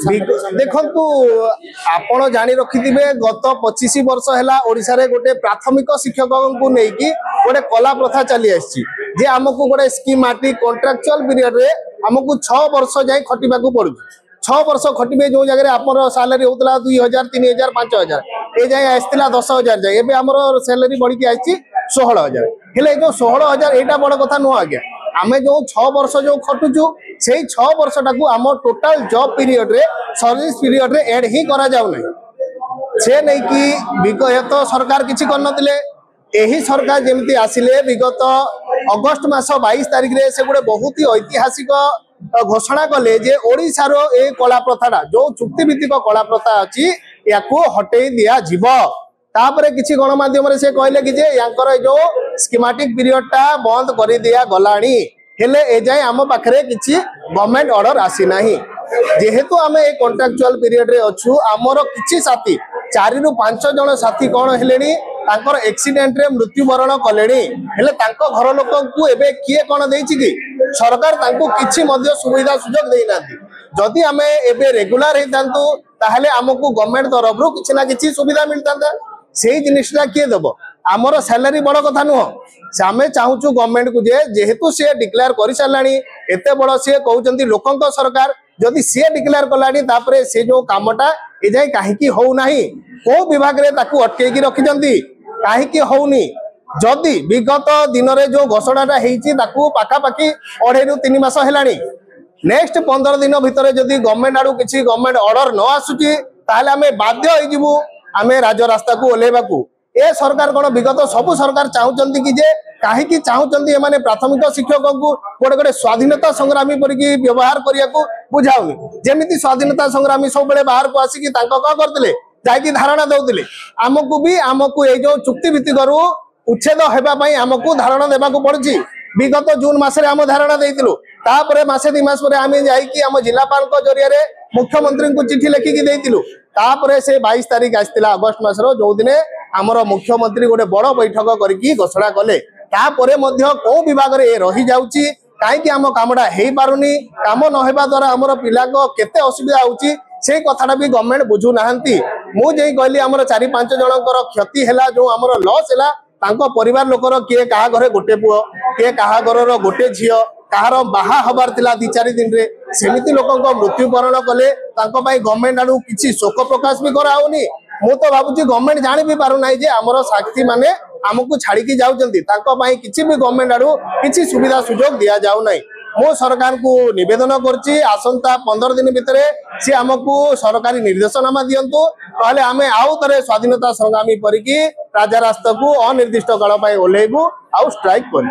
देखु आपण जानी रखिथे गत 25 वर्ष है ओडिशा रे गोटे प्राथमिक शिक्षक को लेकिन गोटे कला प्रथा चली आसी जे आमको गोटे स्कीमेटिक कॉन्ट्रैक्चुअल पीरियड रे आमको 6 वर्ष जाए खटिबा को पड़ू 6 वर्ष खटिबे जो जगह आप सालारी होता 2000 3000 5000 ए जाए आसला 10,000 जाए एवं आम सैलरी बढ़ी आई 16,000 हेले जो 16,000 यहाँ बड़ कथा नुह आज्ञा आम जो 6 वर्ष जो खटुचु से 6 वर्ष टाक आम टोटाल जॉब पीरियड रे सर्विस पीरियड रे एड ही करा जाउ नै से नहीं कि विगत सरकार किछि करनतिले एही सरकार जेमती आसिले विगत अगस्त मास 22 तारिख रे से गोटे बहुत ही ऐतिहासिक घोषणा कले जे ओडिशार ए कला प्रथाटा जो चुक्तिभित्तिक कला प्रथा अछि याकू हटै दिया जीव तापरे किछि गणमाध्यम रे से कहले कि जे यांकर जो स्कीमेटिक पीरियड टा बंद कर दिया गलाणी हेले ए जाय आम पाखरे किछि गवर्नमेंट ऑर्डर आसी नाही जेहेतु आमे ए कॉन्ट्रैक्चुअल पीरियड रे अछु हमर किछि साथी 4 रु 5 जण साथी कोन हेलेनी तांकर एक्सीडेंट रे मृत्युवरण कलेनी हेले तांको घर लोक को एबे किए कोन देछि कि सरकार तांको किछि मध्य सुविधा सुजोग देइ नाथि जदि आमे एबे रेगुलर हे तांतु ताहले हमकु गवर्नमेंट तरफ रु किछि ना किछि सुविधा मिलतांदा सेही जिनिसटा किए देबो आमर सैलरी बड़ कथा नुह से आम चाहूँ गवर्नमेंट को जेहेतु सी डिक्लेयर कर साराणी एत बड़ सी कहते लोक सरकार जदि सी डिक्लेयर कलानी तापरे से जो कामटा ए जाए कहीं होना को विभाग रे ताकू अटकई रखिंट कहीं होनी जदि विगत दिन में जो घोषणाटा होती पाखापाखि 2.5 ରୁ 3 मास है नेक्स्ट 15 दिन भितर जदि गवर्नमेंट आड़ू किसी गवर्नमेंट ऑर्डर न आसूची ताहले आमे बाध्य होइजिबु आमे राजरास्ता को ओलेबा को ए सरकार कौन विगत सबू सरकार चाहते कि जे कहीं चाहते एमाने प्राथमिक शिक्षक को गोटे गोटे स्वाधीनता संग्रामी परिकी व्यवहार करने को बुझाऊनी जेमिति स्वाधीनता संग्रामी सब बाहर को आसिकी कौन करते जाकि धारणा दौले आमको भी आमको ये जो चुक्ति भित्तिक उच्छेद होगापाई आमको धारणा देवा पड़ी विगत जून मासरे आम धारणा देइतिलु तापरे मासे 2 मास आम जाइए जिलापाल जरिया मुख्यमंत्री को चिठी लिखिकी देइतिलु तापरे से 22 तारिख आसला अगस्त मासर जो दिन आमर मुख्यमंत्री गोटे बड़ बैठक करके घोषणा कले तापरे मध्य को विभाग रे रही जाउची काईकि आम कामडा हेई पारुनी काम न हेबा द्वारा आमर पिला को केते असुविधा होउची से कथाटा भी गवर्नमेंट बुझु नाहंती मु जेई कहली आमर 4-5 जनकर क्षति हैला जो आमर लॉस हैला तांको परिवार लोकर किए कहा घरे गोटे पुओ किए कहा घरर गोटे झियो कहार बाहा हबार थिला 2-4 दिन रे सेमिति लोकन को मृत्युवरण कले तांको पाई गवर्नमेंट आडू किछि शोक प्रकाश भी कराउनी मु तो भाबुची गवर्नमेंट जानि भी पारु नाही जे हमर साथी माने हमकु छाड़ी की जाउचंती तांको पाई किछि भी गवर्नमेंट आडू किछि सुविधा सुजोग दिया जाउ नाही मो सरकार को निवेदन करछि आसंता 15 दिन भितरे से हमकु सरकारी निर्देशनामा दियंतु कहले आमे आउ तरे स्वाधीनता संग्रामी परिकी राजा रास्ता को अनिर्दिष्ट काल पाई ओलेबु आउ स्ट्राइक करू।